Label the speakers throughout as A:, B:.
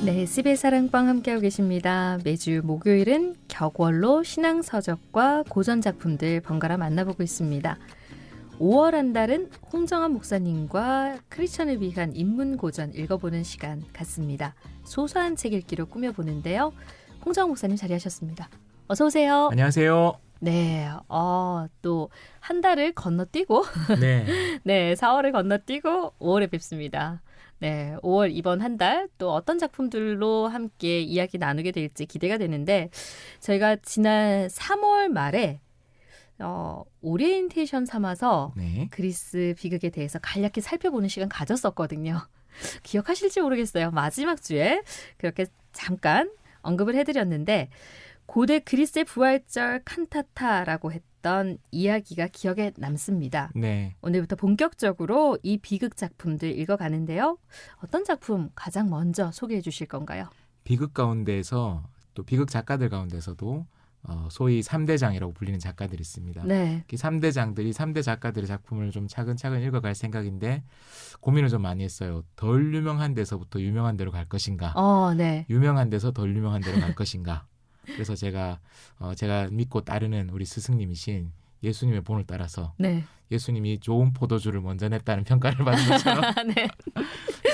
A: 네, SBS 사랑방 함께하고 계십니다. 매주 목요일은 격월로 신앙서적과 고전작품들 번갈아 만나보고 있습니다. 5월 한 달은 홍정한 목사님과 크리스천을 위한 인문고전 읽어보는 시간 같습니다. 소소한 책 읽기로 꾸며보는데요. 홍정한 목사님 자리하셨습니다. 어서 오세요.
B: 안녕하세요.
A: 네, 또 한 달을 건너뛰고
B: 네.
A: 네, 4월을 건너뛰고 5월에 뵙습니다. 네, 5월 이번 한 달 또 어떤 작품들로 함께 이야기 나누게 될지 기대가 되는데 저희가 지난 3월 말에 오리엔테이션 삼아서
B: 네.
A: 그리스 비극에 대해서 간략히 살펴보는 시간 가졌었거든요. 기억하실지 모르겠어요. 마지막 주에 그렇게 잠깐 언급을 해드렸는데 고대 그리스의 부활절 칸타타라고 했던 이야기가 기억에 남습니다.
B: 네.
A: 오늘부터 본격적으로 이 비극 작품들 읽어가는데요. 어떤 작품 가장 먼저 소개해 주실 건가요?
B: 비극 가운데에서 또 비극 작가들 가운데서도 소위 3대장이라고 불리는 작가들이 있습니다.
A: 네.
B: 이 3대장들이 3대 작가들의 작품을 좀 차근차근 읽어갈 생각인데 고민을 좀 많이 했어요. 덜 유명한 데서부터 유명한 데로 갈 것인가?
A: 네.
B: 유명한 데서 덜 유명한 데로 갈 것인가? 그래서 제가 믿고 따르는 우리 스승님이신 예수님의 본을 따라서
A: 네.
B: 예수님이 좋은 포도주를 먼저 냈다는 평가를 받은 것처럼
A: 네.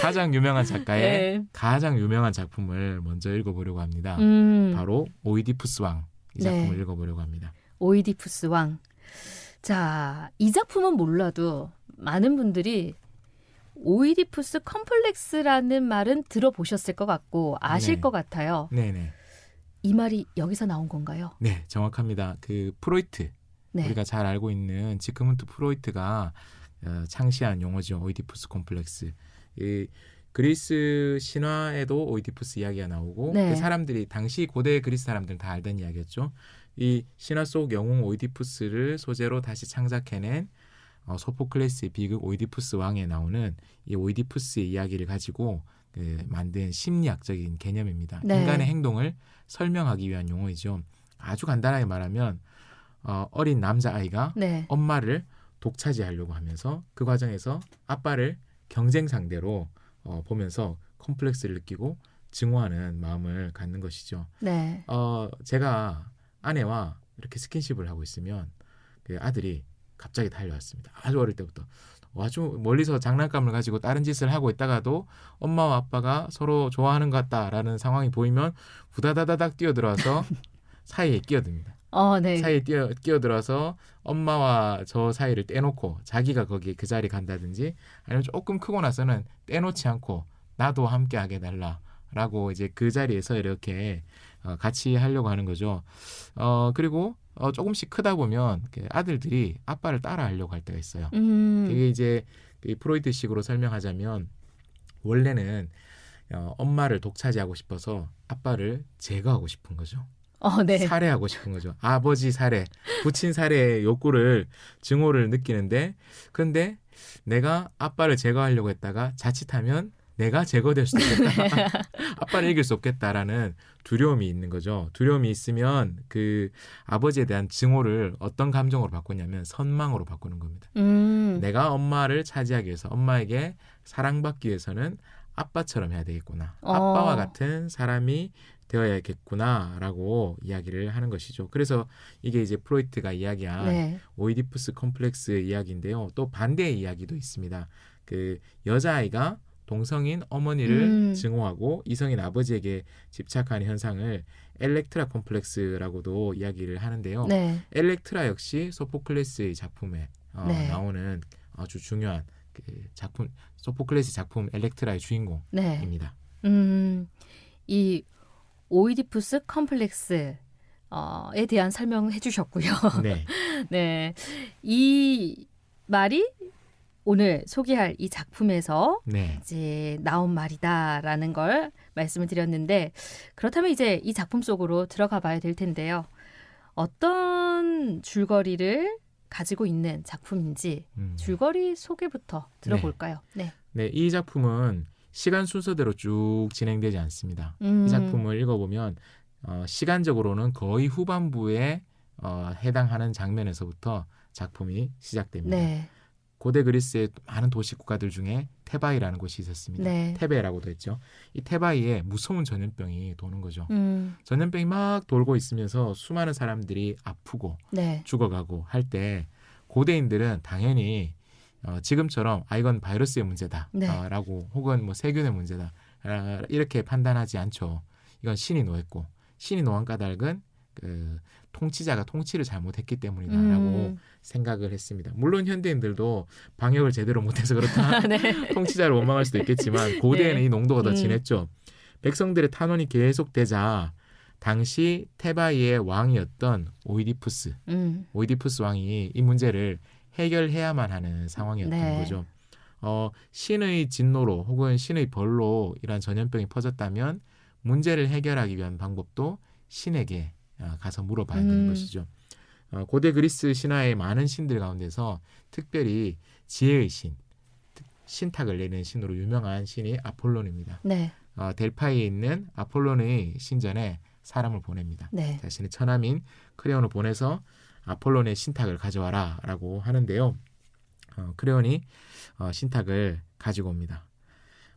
B: 가장 유명한 작가의
A: 네.
B: 가장 유명한 작품을 먼저 읽어보려고 합니다. 바로 오이디푸스 왕 이 작품을
A: 네.
B: 읽어보려고 합니다.
A: 오이디푸스 왕. 자, 이 작품은 몰라도 많은 분들이 오이디푸스 컴플렉스라는 말은 들어보셨을 것 같고 아실
B: 네.
A: 것 같아요.
B: 네네.
A: 이 말이 여기서 나온 건가요?
B: 네, 정확합니다. 그 프로이트,
A: 네.
B: 우리가 잘 알고 있는 지그문트 프로이트가 창시한 용어죠. 오이디푸스 콤플렉스. 이 그리스 신화에도 오이디푸스 이야기가 나오고
A: 네.
B: 그 사람들이 당시 고대 그리스 사람들은 다 알던 이야기였죠. 이 신화 속 영웅 오이디푸스를 소재로 다시 창작해낸 소포클레스의 비극 오이디푸스 왕에 나오는 이 오이디푸스의 이야기를 가지고 만든 심리학적인 개념입니다.
A: 네.
B: 인간의 행동을 설명하기 위한 용어이죠. 아주 간단하게 말하면 어린 남자아이가
A: 네.
B: 엄마를 독차지하려고 하면서 그 과정에서 아빠를 경쟁 상대로 보면서 컴플렉스를 느끼고 증오하는 마음을 갖는 것이죠.
A: 네.
B: 제가 아내와 이렇게 스킨십을 하고 있으면 그 아들이 갑자기 달려왔습니다. 아주 어릴 때부터. 아주 멀리서 장난감을 가지고 다른 짓을 하고 있다가도 엄마와 아빠가 서로 좋아하는 것 같다라는 상황이 보이면 후다다다닥 뛰어들어와서 사이에 끼어듭니다.
A: 네.
B: 사이에 끼어들어서 엄마와 저 사이를 떼놓고 자기가 거기 그 자리 간다든지 아니면 조금 크고 나서는 떼놓지 않고 나도 함께 하게 달라라고 이제 그 자리에서 이렇게 같이 하려고 하는 거죠. 그리고 조금씩 크다 보면 아들들이 아빠를 따라 하려고 할 때가 있어요. 이게 이제 프로이트식으로 설명하자면 원래는 엄마를 독차지하고 싶어서 아빠를 제거하고 싶은 거죠.
A: 네.
B: 살해하고 싶은 거죠. 아버지 살해, 부친 살해의 욕구를, 증오를 느끼는데 그런데 내가 아빠를 제거하려고 했다가 자칫하면 내가 제거될 수도 있겠다. 아빠를 이길 수 없겠다라는 두려움이 있는 거죠. 두려움이 있으면 그 아버지에 대한 증오를 어떤 감정으로 바꾸냐면 선망으로 바꾸는 겁니다. 내가 엄마를 차지하기 위해서 엄마에게 사랑받기 위해서는 아빠처럼 해야 되겠구나. 아빠와 같은 사람이 되어야겠구나라고 이야기를 하는 것이죠. 그래서 이게 이제 프로이트가 이야기한
A: 네.
B: 오이디푸스 컴플렉스 이야기인데요. 또 반대의 이야기도 있습니다. 그 여자아이가 동성인 어머니를 증오하고 이성인 아버지에게 집착하는 현상을 엘렉트라 콤플렉스라고도 이야기를 하는데요.
A: 네.
B: 엘렉트라 역시 소포클레스의 작품에
A: 네.
B: 나오는 아주 중요한 그 작품, 소포클레스 작품 엘렉트라의 주인공입니다.
A: 네. 이 오이디푸스 컴플렉스에 대한 설명해 주셨고요.
B: 네.
A: 네. 이 말이 오늘 소개할 이 작품에서
B: 네.
A: 이제 나온 말이다라는 걸 말씀을 드렸는데 그렇다면 이제 이 작품 속으로 들어가 봐야 될 텐데요. 어떤 줄거리를 가지고 있는 작품인지 줄거리 소개부터 들어볼까요? 네.
B: 네, 이 작품은 시간 순서대로 쭉 진행되지 않습니다. 이 작품을 읽어보면 시간적으로는 거의 후반부에 해당하는 장면에서부터 작품이 시작됩니다.
A: 네.
B: 고대 그리스의 많은 도시 국가들 중에 테바이라는 곳이 있었습니다.
A: 네.
B: 테베라고도 했죠. 이 테바이에 무서운 전염병이 도는 거죠.
A: 음.
B: 전염병이 막 돌고 있으면서 수많은 사람들이 아프고
A: 네.
B: 죽어가고 할 때 고대인들은 당연히 지금처럼 이건 바이러스의 문제다
A: 네.
B: 라고 혹은 뭐 세균의 문제다 이렇게 판단하지 않죠. 이건 신이 노했고 신이 노한 까닭은 그 통치자가 통치를 잘못했기 때문이다라고 생각을 했습니다. 물론 현대인들도 방역을 제대로 못해서 그렇다
A: 네.
B: 통치자를 원망할 수도 있겠지만 고대에는
A: 네.
B: 이 농도가 더 진했죠. 백성들의 탄원이 계속되자 당시 테바이의 왕이었던 오이디푸스 왕이 이 문제를 해결해야만 하는 상황이었던
A: 네.
B: 거죠. 신의 진노로 혹은 신의 벌로 이러한 전염병이 퍼졌다면 문제를 해결하기 위한 방법도 신에게 가서 물어봐야 되는 것이죠. 고대 그리스 신화의 많은 신들 가운데서 특별히 지혜의 신, 신탁을 내는 신으로 유명한 신이 아폴론입니다.
A: 네.
B: 델파이에 있는 아폴론의 신전에 사람을 보냅니다.
A: 네.
B: 자신의 처남인 크레온을 보내서 아폴론의 신탁을 가져와라 라고 하는데요. 크레온이 신탁을 가지고 옵니다.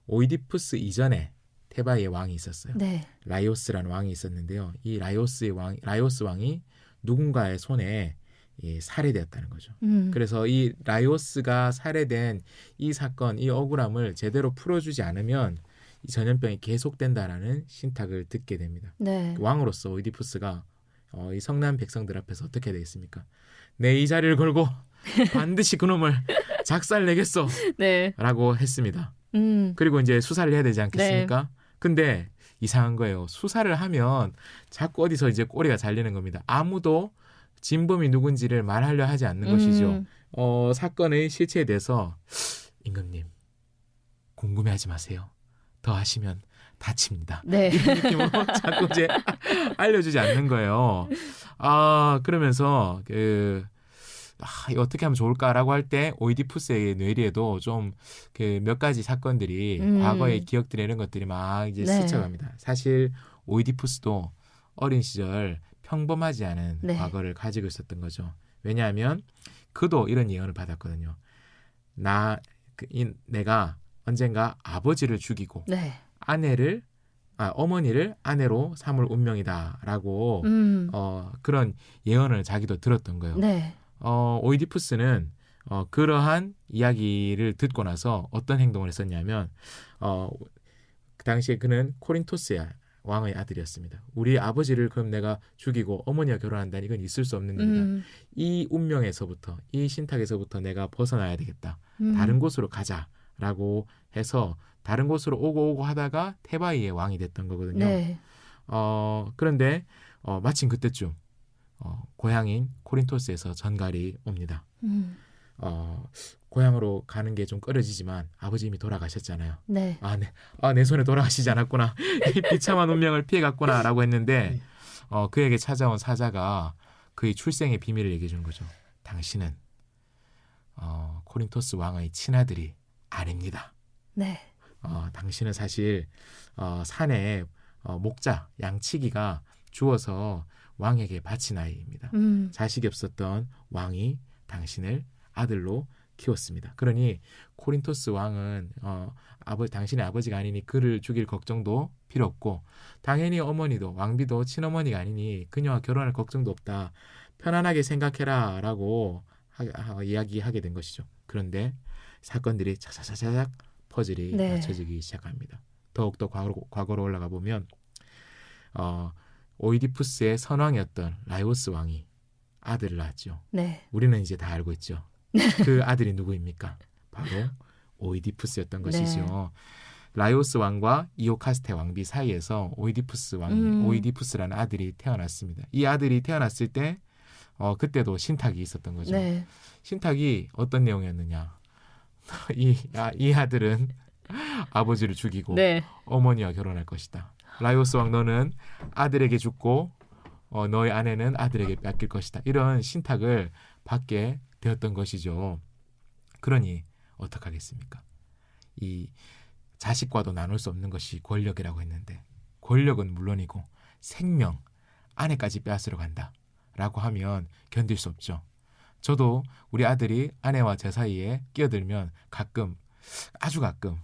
B: 오이디푸스 이전에 테바이의 왕이 있었어요.
A: 네.
B: 라이오스라는 왕이 있었는데요. 이 라이오스 왕이 누군가의 손에 살해되었다는 거죠. 그래서 이 라이오스가 살해된 이 사건, 이 억울함을 제대로 풀어주지 않으면 이 전염병이 계속된다라는 신탁을 듣게 됩니다.
A: 네.
B: 왕으로서 오이디푸스가 이 성난 백성들 앞에서 어떻게 되겠습니까? 내 이 자리를 걸고 반드시 그놈을 작살내겠어
A: 네.
B: 라고 했습니다. 그리고 이제 수사를 해야 되지 않겠습니까? 근데 이상한 거예요. 수사를 하면 자꾸 어디서 이제 꼬리가 잘리는 겁니다. 아무도 진범이 누군지를 말하려 하지 않는 것이죠. 사건의 실체에 대해서 임금님 궁금해하지 마세요. 더 하시면 다칩니다.
A: 네.
B: 이런 느낌으로 자꾸 이제 알려주지 않는 거예요. 그러면서 이거 어떻게 하면 좋을까라고 할 때 오이디푸스의 뇌리에도 좀 몇 가지 사건들이 과거의 기억들 이런 것들이 막 이제
A: 네.
B: 스쳐갑니다. 사실 오이디푸스도 어린 시절 평범하지 않은
A: 네.
B: 과거를 가지고 있었던 거죠. 왜냐하면 그도 이런 예언을 받았거든요. 내가 언젠가 아버지를 죽이고
A: 네.
B: 어머니를 아내로 삼을 운명이다라고 그런 예언을 자기도 들었던 거예요.
A: 네.
B: 오이디푸스는 그러한 이야기를 듣고 나서 어떤 행동을 했었냐면 그 당시에 그는 코린토스 왕의 아들이었습니다. 우리 아버지를 그럼 내가 죽이고 어머니와 결혼한다니 이건 있을 수 없는 일이다. 이 운명에서부터 이 신탁에서부터 내가 벗어나야 되겠다. 다른 곳으로 가자라고 해서 다른 곳으로 오고 하다가 테바이의 왕이 됐던 거거든요.
A: 네.
B: 그런데 마침 그때쯤 고향인 코린토스에서 전갈이 옵니다. 고향으로 가는 게 좀 꺼려지지만 아버님이 돌아가셨잖아요.
A: 네.
B: 내 손에 돌아가시지 않았구나. 이 비참한 운명을 피해갔구나라고 했는데 그에게 찾아온 사자가 그의 출생의 비밀을 얘기해 주는 거죠. 당신은 코린토스 왕의 친아들이 아닙니다.
A: 네.
B: 당신은 사실 산에 목자, 양치기가 주어서 왕에게 바친 아이입니다. 자식이 없었던 왕이 당신을 아들로 키웠습니다. 그러니 코린토스 왕은 당신의 아버지가 아니니 그를 죽일 걱정도 필요 없고 당연히 어머니도 왕비도 친어머니가 아니니 그녀와 결혼할 걱정도 없다. 편안하게 생각해라 라고 이야기하게 된 것이죠. 그런데 사건들이 차차차차작 퍼즐이
A: 네.
B: 맞춰지기 시작합니다. 더욱더 과거로 올라가 보면 오이디푸스의 선왕이었던 라이오스 왕이 아들을 낳았죠.
A: 네.
B: 우리는 이제 다 알고 있죠. 그 아들이 누구입니까? 바로 오이디푸스였던 것이죠.
A: 네.
B: 라이오스 왕과 이오카스테 왕비 사이에서 오이디푸스라는 아들이 태어났습니다. 이 아들이 태어났을 때 그때도 신탁이 있었던 거죠.
A: 네.
B: 신탁이 어떤 내용이었느냐? 이 아들은 아버지를 죽이고
A: 네.
B: 어머니와 결혼할 것이다. 라이오스 왕 너는 아들에게 죽고 너의 아내는 아들에게 뺏길 것이다. 이런 신탁을 받게 되었던 것이죠. 그러니 어떡하겠습니까? 이 자식과도 나눌 수 없는 것이 권력이라고 했는데 권력은 물론이고 생명, 아내까지 빼앗으러 간다. 라고 하면 견딜 수 없죠. 저도 우리 아들이 아내와 제 사이에 끼어들면 가끔 아주 가끔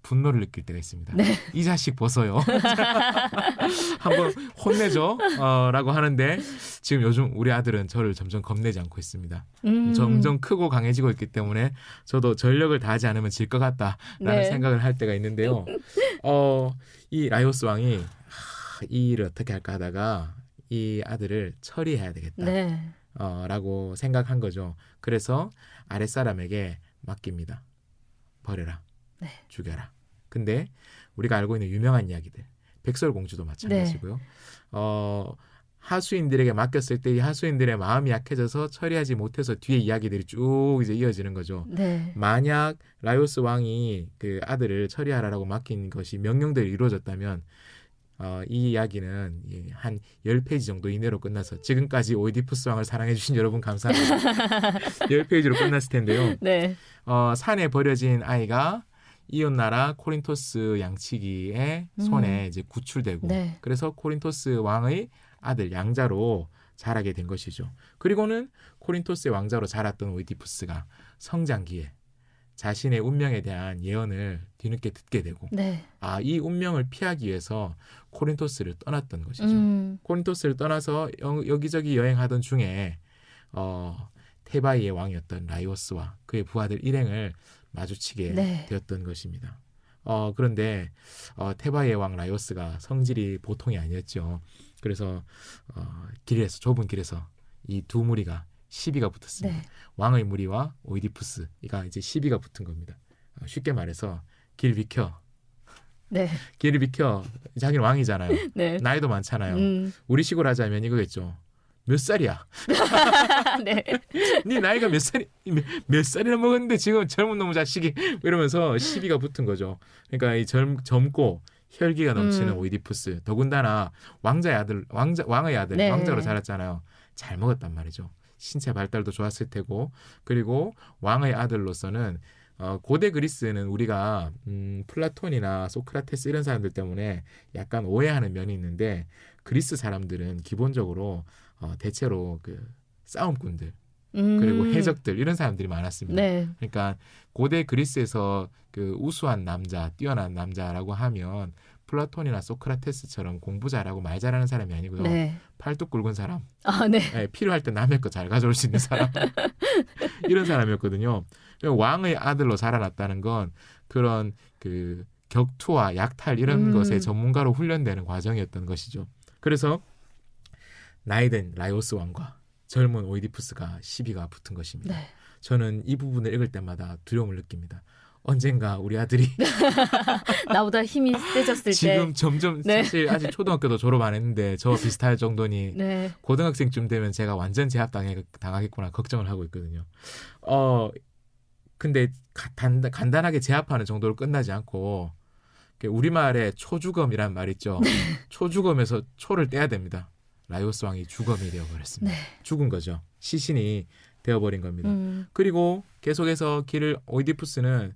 B: 분노를 느낄 때가 있습니다.
A: 네.
B: 이 자식 벗어요. 한번 혼내줘 라고 하는데 지금 요즘 우리 아들은 저를 점점 겁내지 않고 있습니다. 점점 크고 강해지고 있기 때문에 저도 전력을 다하지 않으면 질 것 같다라는
A: 네.
B: 생각을 할 때가 있는데요. 이 라이오스 왕이 이 일을 어떻게 할까 하다가 이 아들을 처리해야 되겠다.
A: 네.
B: 라고 생각한 거죠. 그래서 아랫사람에게 맡깁니다. 버려라.
A: 네.
B: 죽여라. 근데 우리가 알고 있는 유명한 이야기들, 백설공주도 마찬가지고요. 하수인들에게 맡겼을 때 이 하수인들의 마음이 약해져서 처리하지 못해서 뒤에 이야기들이 쭉 이제 이어지는 거죠.
A: 네.
B: 만약 라이오스 왕이 그 아들을 처리하라라고 맡긴 것이 명령대로 이루어졌다면 이 이야기는 한 10페이지 정도 이내로 끝나서 지금까지 오이디푸스 왕을 사랑해주신 여러분 감사합니다. 10페이지로 끝났을 텐데요.
A: 네.
B: 산에 버려진 아이가 이웃나라 코린토스 양치기의 손에 이제 구출되고
A: 네.
B: 그래서 코린토스 왕의 아들 양자로 자라게 된 것이죠. 그리고는 코린토스의 왕자로 자랐던 오이디푸스가 성장기에 자신의 운명에 대한 예언을 뒤늦게 듣게 되고
A: 네.
B: 이 운명을 피하기 위해서 코린토스를 떠났던 것이죠. 코린토스를 떠나서 여기저기 여행하던 중에 테바이의 왕이었던 라이오스와 그의 부하들 일행을 마주치게
A: 네.
B: 되었던 것입니다. 그런데 테바이의 왕 라이오스가 성질이 보통이 아니었죠. 그래서 좁은 길에서 이 두 무리가 시비가 붙었습니다.
A: 네.
B: 왕의 무리와 오이디푸스가 이제 시비가 붙은 겁니다. 쉽게 말해서 길 비켜.
A: 네.
B: 길을 비켜. 자기는 왕이잖아요.
A: 네.
B: 나이도 많잖아요. 우리 식으로 하자면 이거겠죠. 몇 살이야?
A: 네.
B: 네 나이가 몇 살이나 먹었는데 지금 젊은 놈의 자식이 이러면서 시비가 붙은 거죠. 그러니까 이 젊고 혈기가 넘치는 오이디푸스. 더군다나 왕의 아들,
A: 네.
B: 왕자로 자랐잖아요. 잘 먹었단 말이죠. 신체 발달도 좋았을 테고 그리고 왕의 아들로서는 고대 그리스는 우리가 플라톤이나 소크라테스 이런 사람들 때문에 약간 오해하는 면이 있는데 그리스 사람들은 기본적으로 대체로 그 싸움꾼들 그리고 해적들 이런 사람들이 많았습니다.
A: 네.
B: 그러니까 고대 그리스에서 그 우수한 남자, 뛰어난 남자라고 하면 플라톤이나 소크라테스처럼 공부 잘하고 말 잘하는 사람이 아니고요.
A: 네.
B: 팔뚝 굵은 사람,
A: 네.
B: 필요할 때 남의 거 잘 가져올 수 있는 사람 이런 사람이었거든요. 왕의 아들로 자라났다는 건 그런 그 격투와 약탈 이런 것에 전문가로 훈련되는 과정이었던 것이죠. 그래서 나이든 라이오스 왕과 젊은 오이디푸스가 시비가 붙은 것입니다.
A: 네.
B: 저는 이 부분을 읽을 때마다 두려움을 느낍니다. 언젠가 우리 아들이
A: 나보다 힘이 세졌을
B: 지금
A: 때.
B: 점점
A: 네.
B: 사실 아직 초등학교도 졸업 안 했는데 저 비슷할 정도니
A: 네.
B: 고등학생쯤 되면 제가 완전 제압당하겠구나 걱정을 하고 있거든요. 근데 간단하게 제압하는 정도로 끝나지 않고 우리말에 초주검이란 말 있죠. 초주검에서 초를 떼야 됩니다. 라이오스 왕이 주검이 되어버렸습니다.
A: 네.
B: 죽은 거죠. 시신이 되어버린 겁니다. 그리고 계속해서 오이디푸스는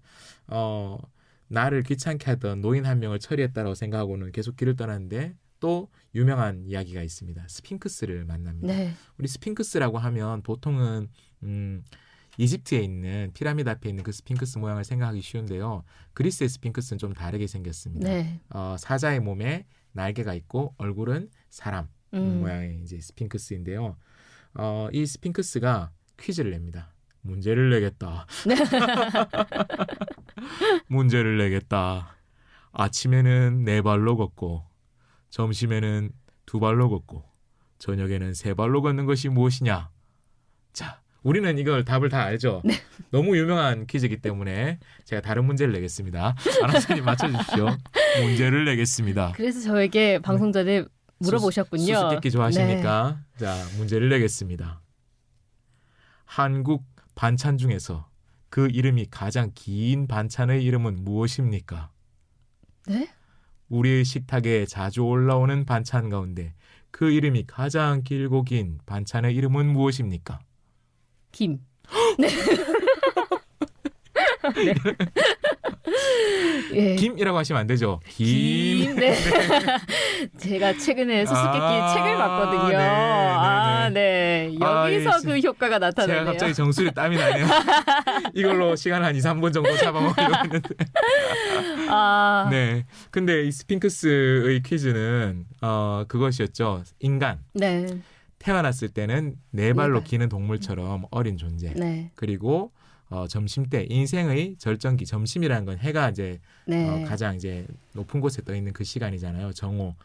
B: 나를 귀찮게 하던 노인 한 명을 처리했다고 생각하고는 계속 길을 떠났는데 또 유명한 이야기가 있습니다. 스핑크스를 만납니다.
A: 네.
B: 우리 스핑크스라고 하면 보통은 이집트에 있는 피라미드 앞에 있는 그 스핑크스 모양을 생각하기 쉬운데요. 그리스의 스핑크스는 좀 다르게 생겼습니다.
A: 네.
B: 사자의 몸에 날개가 있고 얼굴은 사람 모양의 이제 스핑크스인데요. 이 스핑크스가 퀴즈를 냅니다. 문제를 내겠다. 문제를 내겠다. 아침에는 4발로 걷고 점심에는 2발로 걷고 저녁에는 3발로 걷는 것이 무엇이냐? 자, 우리는 이걸 답을 다 알죠?
A: 네.
B: 너무 유명한 퀴즈이기 때문에 제가 다른 문제를 내겠습니다. 아나운서님 맞춰주십시오. 문제를 내겠습니다.
A: 그래서 저에게 방송 전에 물어보셨군요.
B: 수수께끼 좋아하십니까? 네. 자, 문제를 내겠습니다. 한국 반찬 중에서 그 이름이 가장 긴 반찬의 이름은 무엇입니까?
A: 네?
B: 우리의 식탁에 자주 올라오는 반찬 가운데 그 이름이 가장 길고 긴 반찬의 이름은 무엇입니까?
A: 김. 네. 네. 예.
B: 김이라고 하시면 안 되죠. 김.
A: 네. 제가 최근에 수수께끼 책을 봤거든요. 네. 여기서 그 효과가 나타나네요.
B: 제가 갑자기 정수리 땀이 나네요. 이걸로 시간 한 2, 3분 정도 잡아먹으려고 했는데. 네. 근데 이 스핑크스의 퀴즈는 그것이었죠. 인간.
A: 네.
B: 태어났을 때는 네 발로
A: 발.
B: 기는 동물처럼 어린 존재.
A: 네.
B: 그리고 점심 때 인생의 절정기, 점심이라는 건 해가 이제
A: 네.
B: 가장 이제 높은 곳에 떠 있는 그 시간이잖아요. 정오.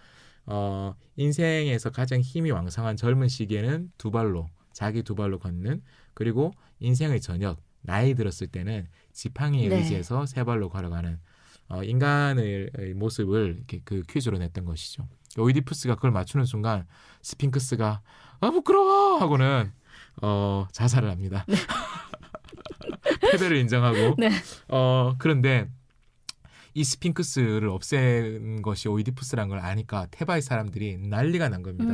B: 인생에서 가장 힘이 왕성한 젊은 시기에는 자기 두 발로 걷는, 그리고 인생의 저녁, 나이 들었을 때는 지팡이에
A: 네.
B: 의지해서 세 발로 걸어가는 인간의 모습을 이렇게 그 퀴즈로 냈던 것이죠. 오이디푸스가 그걸 맞추는 순간 스핑크스가 부끄러워 하고는 자살을 합니다.
A: 네.
B: 패배를 인정하고.
A: 네.
B: 그런데 이 스핑크스를 없앤 것이 오이디푸스라는 걸 아니까 테바의 사람들이 난리가 난 겁니다.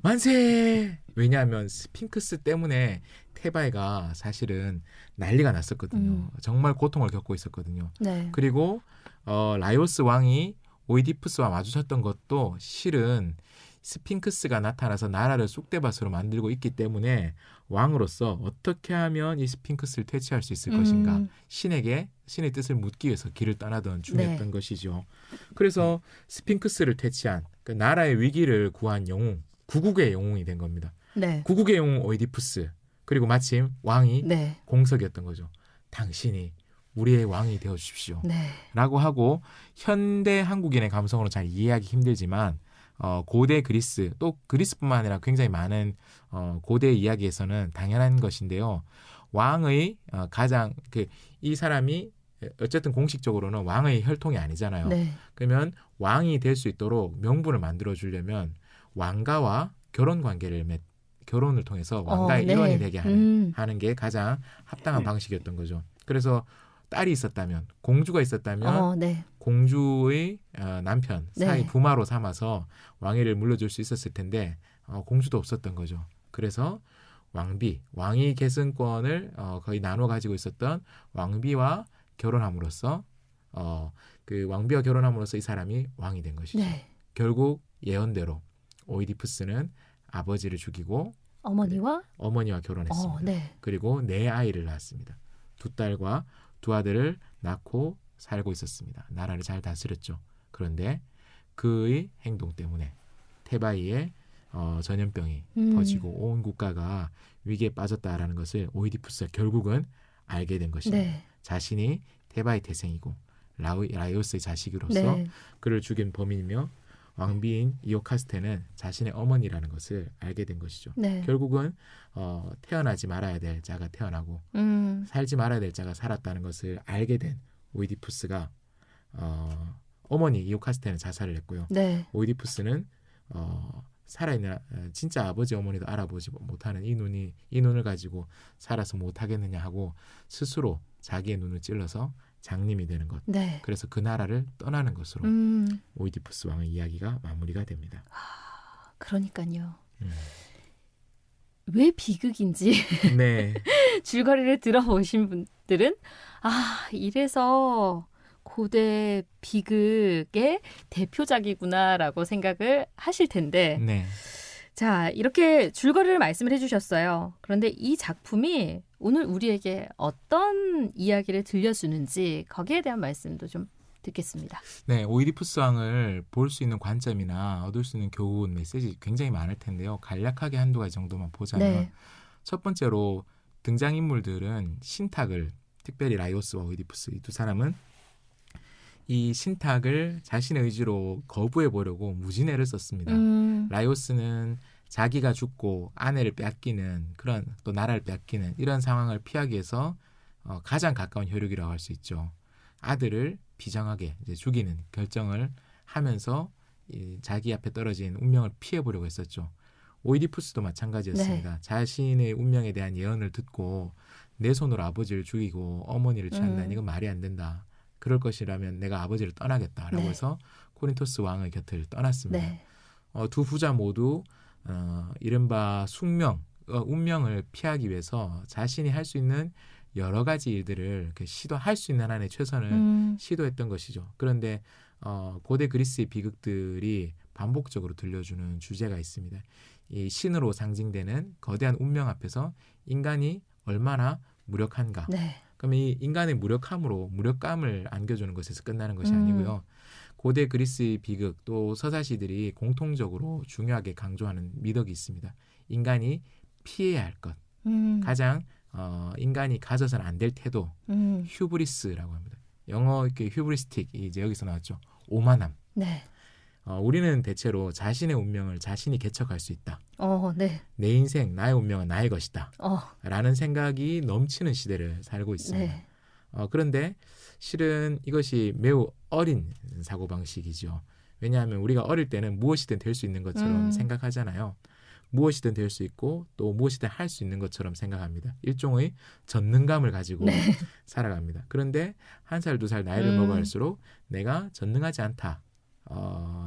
B: 만세! 왜냐하면 스핑크스 때문에 테바이가 사실은 난리가 났었거든요. 정말 고통을 겪고 있었거든요.
A: 네.
B: 그리고 라이오스 왕이 오이디푸스와 마주쳤던 것도 실은 스핑크스가 나타나서 나라를 쑥대밭으로 만들고 있기 때문에 왕으로서 어떻게 하면 이 스핑크스를 퇴치할 수 있을 것인가, 신의 뜻을 묻기 위해서 길을 떠나던 중이었던
A: 네.
B: 것이죠. 그래서 스핑크스를 퇴치한 그 나라의 위기를 구한 영웅, 구국의 영웅이 된 겁니다.
A: 네.
B: 구국의 영웅 오이디푸스. 그리고 마침 왕이
A: 네.
B: 공석이었던 거죠. 당신이 우리의 왕이 되어 주십시오.
A: 네.
B: 라고 하고, 현대 한국인의 감성으로 잘 이해하기 힘들지만 고대 그리스, 또 그리스뿐만 아니라 굉장히 많은 고대 이야기에서는 당연한 것인데요. 왕의 가장 이 사람이 어쨌든 공식적으로는 왕의 혈통이 아니잖아요.
A: 네.
B: 그러면 왕이 될 수 있도록 명분을 만들어 주려면 왕가와 결혼을 통해서 왕가의
A: 네.
B: 일원이 되게 하는 게 가장 합당한 방식이었던 거죠. 그래서 딸이 있었다면, 공주가 있었다면
A: 네.
B: 공주의 남편, 사이
A: 네.
B: 부마로 삼아서 왕위를 물려줄 수 있었을 텐데 공주도 없었던 거죠. 그래서 왕위 계승권을 거의 나눠 가지고 있었던 왕비와 결혼함으로써 그 왕비와 결혼함으로써 이 사람이 왕이 된 것이죠.
A: 네.
B: 결국 예언대로 오이디푸스는 아버지를 죽이고
A: 어머니와
B: 결혼했습니다.
A: 네.
B: 그리고 4아이를 낳았습니다. 2딸과 2아들을 낳고 살고 있었습니다. 나라를 잘 다스렸죠. 그런데 그의 행동 때문에 테바이의 전염병이 퍼지고 온 국가가 위기에 빠졌다라는 것을 오이디푸스가 결국은 알게 된 것입니다.
A: 네.
B: 자신이 테바의 태생이고 라이오스의 자식으로서
A: 네.
B: 그를 죽인 범인이며 왕비인 이오카스테는 자신의 어머니라는 것을 알게 된 것이죠.
A: 네.
B: 결국은 태어나지 말아야 될 자가 태어나고 살지 말아야 될 자가 살았다는 것을 알게 된 오이디푸스가 어머니 이오카스테는 자살을 했고요.
A: 네.
B: 오이디푸스는 살아있는 진짜 아버지 어머니도 알아보지 못하는 이 눈을 가지고 살아서 못하겠느냐 하고 스스로 자기의 눈을 찔러서 장님이 되는 것.
A: 네.
B: 그래서 그 나라를 떠나는 것으로 오이디푸스 왕의 이야기가 마무리가 됩니다.
A: 그러니까요. 왜 비극인지
B: 네.
A: 줄거리를 들어보신 분들은 이래서 고대 비극의 대표작이구나라고 생각을 하실 텐데
B: 네.
A: 자, 이렇게 줄거리를 말씀을 해주셨어요. 그런데 이 작품이 오늘 우리에게 어떤 이야기를 들려주는지 거기에 대한 말씀도 좀 듣겠습니다.
B: 네, 오이디푸스 왕을 볼 수 있는 관점이나 얻을 수 있는 교훈, 메시지 굉장히 많을 텐데요. 간략하게 한두 가지 정도만 보자면
A: 네.
B: 첫 번째로 등장인물들은 신탁을, 특별히 라이오스와 오이디푸스 이 두 사람은 이 신탁을 자신의 의지로 거부해 보려고 무진애를 썼습니다. 라이오스는 자기가 죽고 아내를 뺏기는 그런 또 나라를 뺏기는 이런 상황을 피하기 위해서 가장 가까운 혈육이라고 할 수 있죠. 아들을 비장하게 이제 죽이는 결정을 하면서 자기 앞에 떨어진 운명을 피해 보려고 했었죠. 오이디푸스도 마찬가지였습니다.
A: 네.
B: 자신의 운명에 대한 예언을 듣고 내 손으로 아버지를 죽이고 어머니를 취한다는 이건 말이 안 된다. 그럴 것이라면 내가 아버지를 떠나겠다라고
A: 네.
B: 해서 코린토스 왕의 곁을 떠났습니다.
A: 네.
B: 두 부자 모두 이른바 운명을 피하기 위해서 자신이 할 수 있는 여러 가지 일들을 이렇게 시도할 수 있는 한에 최선을 시도했던 것이죠. 그런데 고대 그리스의 비극들이 반복적으로 들려주는 주제가 있습니다. 이 신으로 상징되는 거대한 운명 앞에서 인간이 얼마나 무력한가.
A: 네.
B: 그럼 이 인간의 무력함으로 무력감을 안겨주는 것에서 끝나는 것이 아니고요. 고대 그리스의 비극 또 서사시들이 공통적으로 중요하게 강조하는 미덕이 있습니다. 인간이 피해야 할 것. 가장 인간이 가져서는 안 될 태도, 휴브리스라고 합니다. 영어 이렇게 휴브리스틱 이제 여기서 나왔죠. 오만함.
A: 네.
B: 우리는 대체로 자신의 운명을 자신이 개척할 수 있다.
A: 네.
B: 내 인생, 나의 운명은 나의 것이다. 라는 생각이 넘치는 시대를 살고 있습니다.
A: 네.
B: 그런데 실은 이것이 매우 어린 사고방식이죠. 왜냐하면 우리가 어릴 때는 무엇이든 될 수 있는 것처럼 생각하잖아요. 무엇이든 될 수 있고 또 무엇이든 할 수 있는 것처럼 생각합니다. 일종의 전능감을 가지고
A: 네.
B: 살아갑니다. 그런데 1살, 2살 나이를 먹어갈수록 내가 전능하지 않다.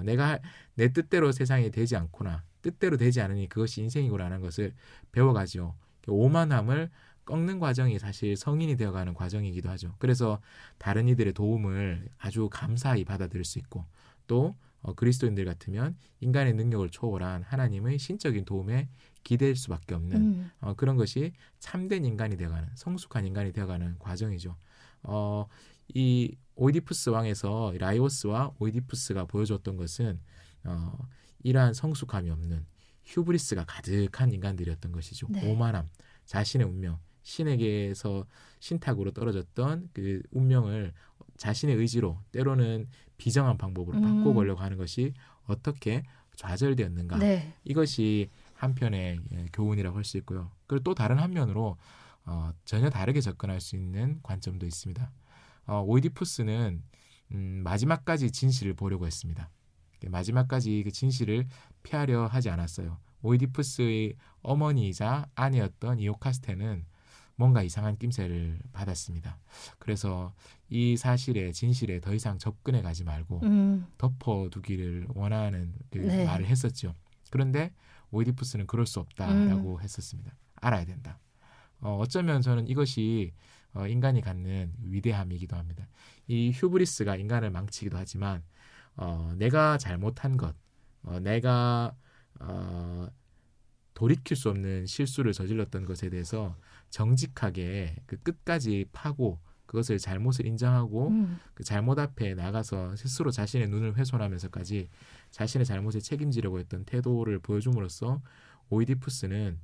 B: 내가 내 뜻대로 세상이 되지 않구나. 뜻대로 되지 않으니 그것이 인생이구나라는 것을 배워가지요. 오만함을 꺾는 과정이 사실 성인이 되어가는 과정이기도 하죠. 그래서 다른 이들의 도움을 아주 감사히 받아들일 수 있고 또 그리스도인들 같으면 인간의 능력을 초월한 하나님의 신적인 도움에 기댈 수밖에 없는 그런 것이 참된 인간이 되어가는 성숙한 인간이 되어가는 과정이죠. 이 오이디푸스 왕에서 라이오스와 오이디푸스가 보여줬던 것은 이러한 성숙함이 없는 휴브리스가 가득한 인간들이었던 것이죠.
A: 네.
B: 오만함, 자신의 운명, 신에게서 신탁으로 떨어졌던 그 운명을 자신의 의지로 때로는 비정한 방법으로 바꿔보려고 하는 것이 어떻게 좌절되었는가.
A: 네.
B: 이것이 한편의 교훈이라고 할 수 있고요. 그리고 또 다른 한면으로 전혀 다르게 접근할 수 있는 관점도 있습니다. 오이디푸스는 마지막까지 진실을 보려고 했습니다. 마지막까지 그 진실을 피하려 하지 않았어요. 오이디푸스의 어머니이자 아내였던 이오카스테는 뭔가 이상한 낌새를 받았습니다. 그래서 이 사실에 진실에 더 이상 접근해 가지 말고 덮어두기를 원하는 그
A: 네.
B: 말을 했었죠. 그런데 오이디푸스는 그럴 수 없다라고 했었습니다. 알아야 된다. 어쩌면 저는 이것이 인간이 갖는 위대함이기도 합니다. 이 휴브리스가 인간을 망치기도 하지만 내가 잘못한 것, 내가 돌이킬 수 없는 실수를 저질렀던 것에 대해서 정직하게 그 끝까지 파고 그것을 잘못을 인정하고 그 잘못 앞에 나가서 스스로 자신의 눈을 훼손하면서까지 자신의 잘못을 책임지려고 했던 태도를 보여줌으로써 오이디푸스는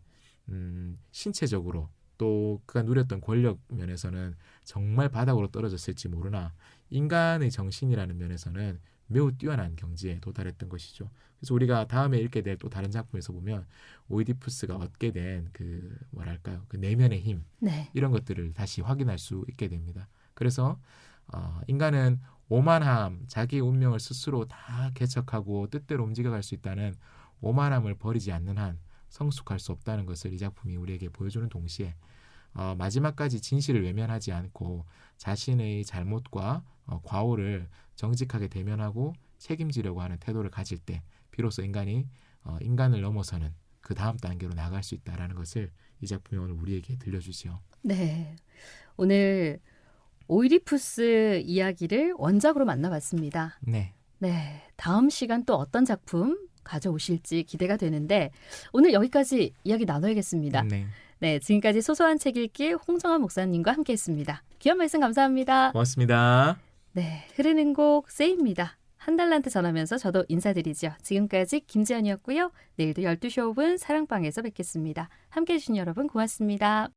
B: 신체적으로 또 그가 누렸던 권력 면에서는 정말 바닥으로 떨어졌을지 모르나 인간의 정신이라는 면에서는 매우 뛰어난 경지에 도달했던 것이죠. 그래서 우리가 다음에 읽게 될 또 다른 작품에서 보면 오이디푸스가 얻게 된 그 뭐랄까요, 그 내면의 힘
A: 네.
B: 이런 것들을 다시 확인할 수 있게 됩니다. 그래서 인간은 오만함, 자기의 운명을 스스로 다 개척하고 뜻대로 움직여갈 수 있다는 오만함을 버리지 않는 한 성숙할 수 없다는 것을 이 작품이 우리에게 보여주는 동시에 마지막까지 진실을 외면하지 않고 자신의 잘못과 과오를 정직하게 대면하고 책임지려고 하는 태도를 가질 때 비로소 인간이 인간을 넘어서는 그 다음 단계로 나갈 수 있다는 것을 이 작품이 오늘 우리에게 들려주지요.
A: 네. 오늘 오이디푸스 이야기를 원작으로 만나봤습니다.
B: 네.
A: 네. 다음 시간 또 어떤 작품 가져오실지 기대가 되는데 오늘 여기까지 이야기 나눠야겠습니다.
B: 네.
A: 네. 지금까지 소소한 책 읽기 홍정한 목사님과 함께했습니다. 귀한 말씀 감사합니다.
B: 고맙습니다.
A: 네. 흐르는 곡 세이입니다. 한 달란트 전하면서 저도 인사드리죠. 지금까지 김지연이었고요. 내일도 12시 5분 사랑방에서 뵙겠습니다. 함께해 주신 여러분 고맙습니다.